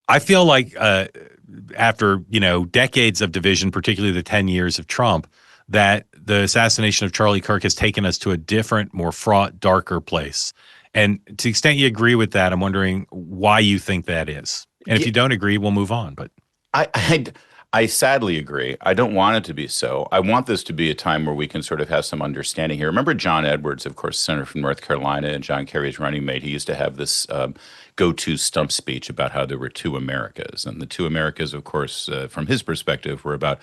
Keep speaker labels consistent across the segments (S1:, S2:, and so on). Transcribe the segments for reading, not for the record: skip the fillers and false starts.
S1: I feel like after, decades of division, particularly the 10 years of Trump, that the assassination of Charlie Kirk has taken us to a different, more fraught, darker place. And to the extent you agree with that, I'm wondering why you think that is. And if
S2: Yeah,
S1: you don't agree, we'll move on. But
S2: I sadly agree. I don't want it to be so. I want this to be a time where we can sort of have some understanding here. Remember John Edwards, of course, Senator from North Carolina, and John Kerry's running mate. He used to have this go-to stump speech about how there were two Americas, and the two Americas, of course, from his perspective, were about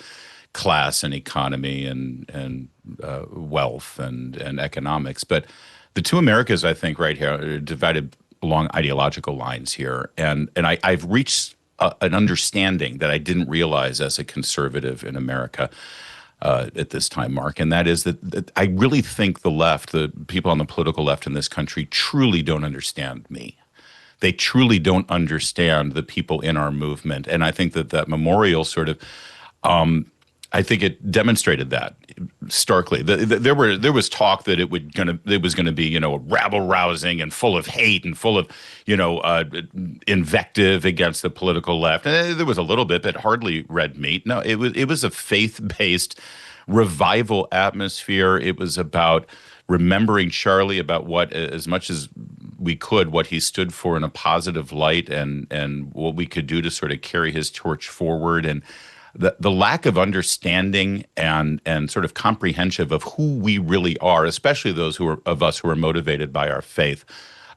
S2: class and economy and wealth and economics. But the two Americas, I think, right here are divided along ideological lines here, and I've reached an understanding that I didn't realize as a conservative in America at this time, Mark, and that is that I really think the left, the people on the political left in this country, truly don't understand me. They truly don't understand the people in our movement, and I think that memorial sort of I think it demonstrated that starkly. There was talk that it was gonna be rabble rousing and full of hate and full of invective against the political left. And there was a little bit, but hardly red meat. No, it was a faith-based revival atmosphere. It was about remembering Charlie, about what, as much as we could, what he stood for in a positive light, and what we could do to sort of carry his torch forward. And the lack of understanding and sort of comprehension of who we really are, especially those of us who are motivated by our faith.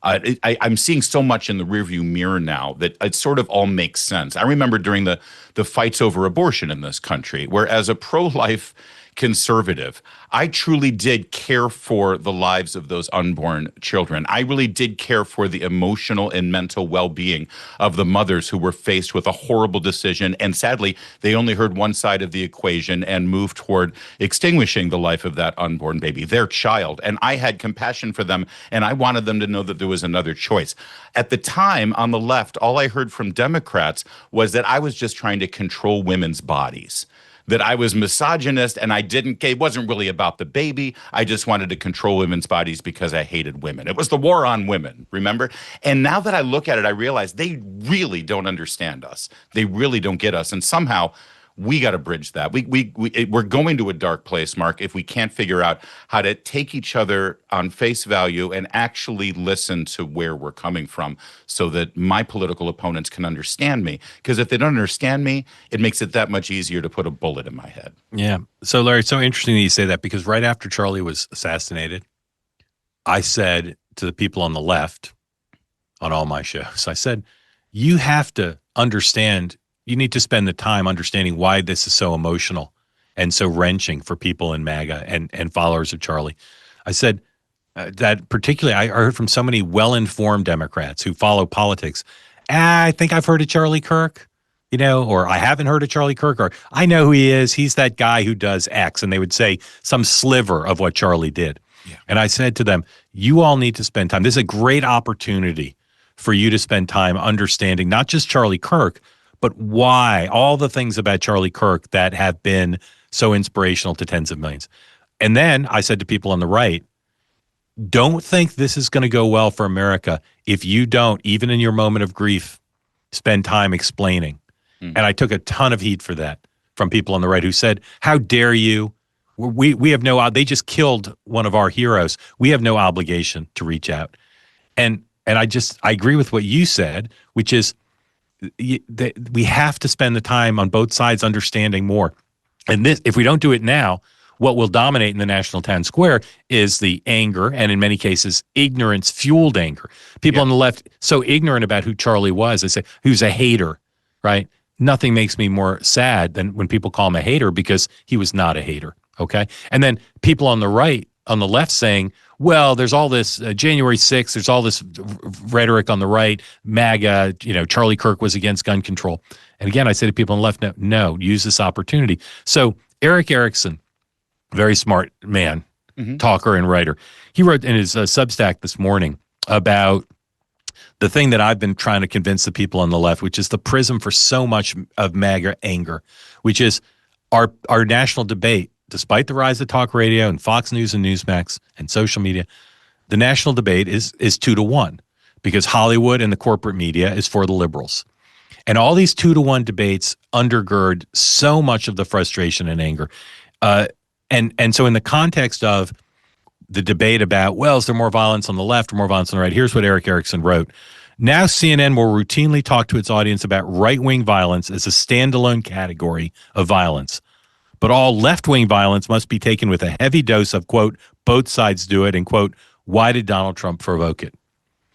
S2: I'm seeing so much in the rearview mirror now that it sort of all makes sense. I remember during the fights over abortion in this country, where as a pro-life conservative, I truly did care for the lives of those unborn children. I really did care for the emotional and mental well-being of the mothers who were faced with a horrible decision. And sadly, they only heard one side of the equation and moved toward extinguishing the life of that unborn baby, their child. And I had compassion for them, and I wanted them to know that there was another choice. At the time, on the left, all I heard from Democrats was that I was just trying to control women's bodies, that I was misogynist, and it wasn't really about the baby. I just wanted to control women's bodies because I hated women. It was the war on women, remember? And now that I look at it, I realize they really don't understand us. They really don't get us. And somehow we got to bridge that. We're going to a dark place, Mark, if we can't figure out how to take each other on face value and actually listen to where we're coming from, so that my political opponents can understand me. Because if they don't understand me, it makes it that much easier to put a bullet in my head.
S1: yeah. So Larry, it's so interesting that you say that, because right after Charlie was assassinated, I said to the people on the left on all my shows, I said, you have to understand, you need to spend the time understanding why this is so emotional and so wrenching for people in MAGA and followers of Charlie. I said that particularly, I heard from so many well-informed Democrats who follow politics. I think I've heard of Charlie Kirk, or I haven't heard of Charlie Kirk, or I know who he is. He's that guy who does X. And they would say some sliver of what Charlie did. Yeah. And I said to them, you all need to spend time. This is a great opportunity for you to spend time understanding not just Charlie Kirk, but why, all the things about Charlie Kirk that have been so inspirational to tens of millions. And then I said to people on the right, don't think this is going to go well for America if you don't, even in your moment of grief, spend time explaining. And I took a ton of heat for that from people on the right who said, how dare you? We have they just killed one of our heroes. We have no obligation to reach out. And I agree with what you said, which is, we have to spend the time on both sides understanding more. And this, if we don't do it now, what will dominate in the national town square is the anger, and in many cases, ignorance-fueled anger. People on the left, so ignorant about who Charlie was. They say, who's a hater, right? Nothing makes me more sad than when people call him a hater, because he was not a hater, okay? And then people on the right, on the left saying, well, there's all this January 6th, there's all this rhetoric on the right, MAGA, Charlie Kirk was against gun control. And again, I say to people on the left, no, use this opportunity. So Eric Erickson, very smart man, talker and writer, he wrote in his Substack this morning about the thing that I've been trying to convince the people on the left, which is the prism for so much of MAGA anger, which is our national debate. Despite the rise of talk radio and Fox News and Newsmax and social media, the national debate is 2-1, because Hollywood and the corporate media is for the liberals. And all these 2-to-1 debates undergird so much of the frustration and anger. And so in the context of the debate about, well, is there more violence on the left or more violence on the right? Here's what Eric Erickson wrote. Now CNN will routinely talk to its audience about right-wing violence as a standalone category of violence. But all left-wing violence must be taken with a heavy dose of, quote, both sides do it, and, quote, why did Donald Trump provoke it?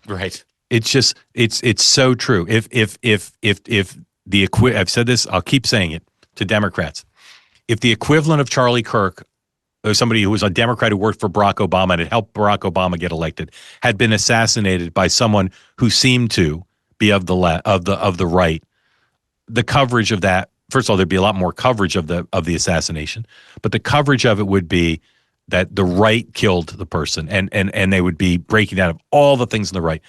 S2: Right.
S1: It's just, it's so true. If I've said this, I'll keep saying it to Democrats. If the equivalent of Charlie Kirk, or somebody who was a Democrat who worked for Barack Obama and had helped Barack Obama get elected, had been assassinated by someone who seemed to be of the right, the coverage of that, first of all, there'd be a lot more coverage of the assassination, but the coverage of it would be that the right killed the person, and they would be breaking down of all the things on the right.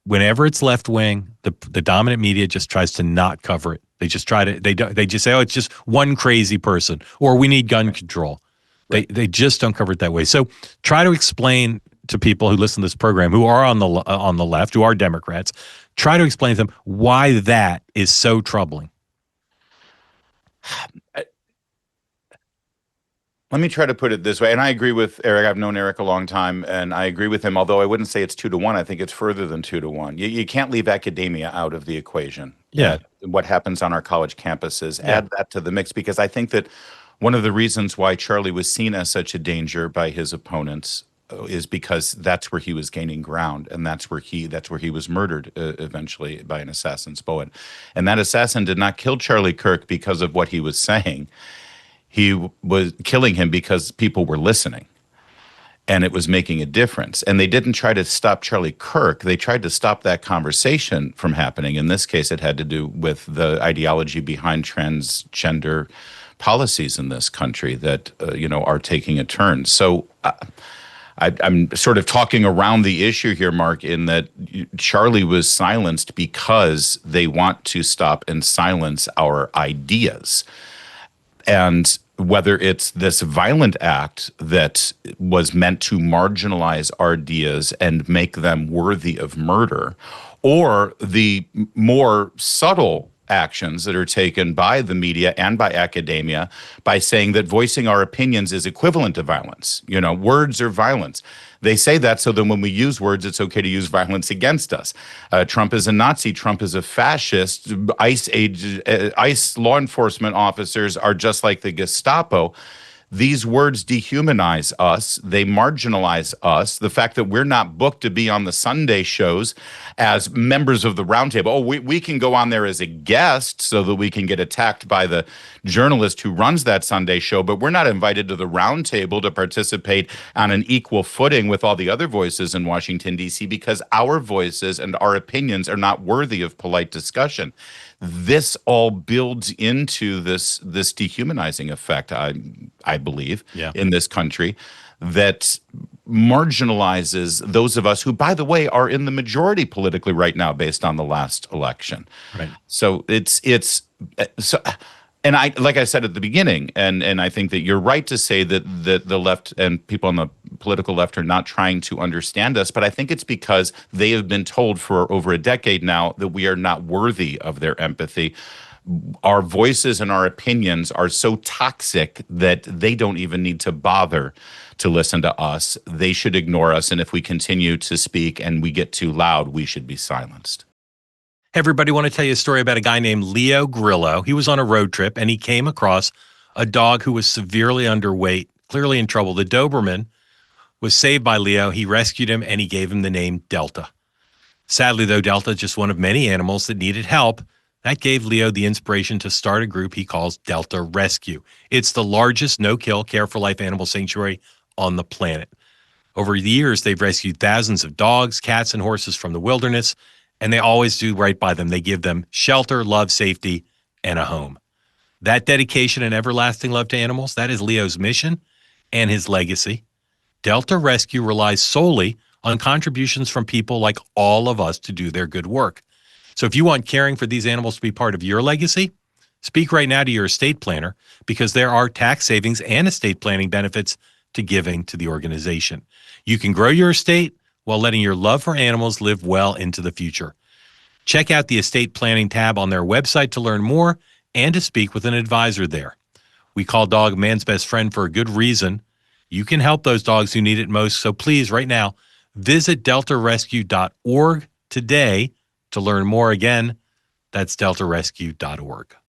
S1: Whenever it's left wing, the dominant media just tries to not cover it. They just they just say, oh, it's just one crazy person, or we need gun control. Right. They just don't cover it that way. So try to explain to people who listen to this program, who are on the left, who are Democrats, try to explain to them why that is so troubling.
S2: Let me try to put it this way, and I agree with Eric. I've known Eric a long time, and I agree with him, although I wouldn't say it's 2-to-1. I think it's further than 2-to-1. You can't leave academia out of the equation.
S1: Yeah.
S2: What happens on our college campuses, add that to the mix, because I think that one of the reasons why Charlie was seen as such a danger by his opponents is because that's where he was gaining ground, and that's where he was murdered eventually by an assassin's bullet. And that assassin did not kill Charlie Kirk because of what he was saying. He was killing him because people were listening, and it was making a difference. And they didn't try to stop Charlie Kirk. They tried to stop that conversation from happening. In this case, it had to do with the ideology behind transgender policies in this country that are taking a turn. So I'm sort of talking around the issue here, Mark, in that Charlie was silenced because they want to stop and silence our ideas. And whether it's this violent act that was meant to marginalize our ideas and make them worthy of murder, or the more subtle actions that are taken by the media and by academia by saying that voicing our opinions is equivalent to violence. Words are violence. They say that so that when we use words, it's okay to use violence against us. Trump is a Nazi. Trump is a fascist. ICE law enforcement officers are just like the Gestapo. These words dehumanize us. They marginalize us. The fact that we're not booked to be on the Sunday shows as members of the roundtable. Oh, we can go on there as a guest so that we can get attacked by the journalist who runs that Sunday show, but we're not invited to the roundtable to participate on an equal footing with all the other voices in Washington, D.C., because our voices and our opinions are not worthy of polite discussion. This all builds into this dehumanizing effect, I believe, in this country, that marginalizes those of us who, by the way, are in the majority politically right now based on the last election.
S1: Right.
S2: So and like I said at the beginning, and I think that you're right to say that the left and people on the political left are not trying to understand us, but I think it's because they have been told for over a decade now that we are not worthy of their empathy. Our voices and our opinions are so toxic that they don't even need to bother to listen to us. They should ignore us, and if we continue to speak and we get too loud, we should be silenced.
S1: Hey, everybody, want to tell you a story about a guy named Leo Grillo. He was on a road trip, and he came across a dog who was severely underweight, clearly in trouble. The Doberman was saved by Leo. He rescued him, and he gave him the name Delta. Sadly, though, Delta is just one of many animals that needed help. That gave Leo the inspiration to start a group he calls Delta Rescue. It's the largest no-kill, care-for-life animal sanctuary on the planet. Over the years, they've rescued thousands of dogs, cats, and horses from the wilderness, and they always do right by them. They give them shelter, love, safety, and a home. That dedication and everlasting love to animals, that is Leo's mission and his legacy. Delta Rescue relies solely on contributions from people like all of us to do their good work. So if you want caring for these animals to be part of your legacy, speak right now to your estate planner, because there are tax savings and estate planning benefits to giving to the organization. You can grow your estate while letting your love for animals live well into the future. Check out the estate planning tab on their website to learn more and to speak with an advisor there. We call dog man's best friend for a good reason. You can help those dogs who need it most. So please, right now, visit deltarescue.org today to learn more. Again, that's deltarescue.org.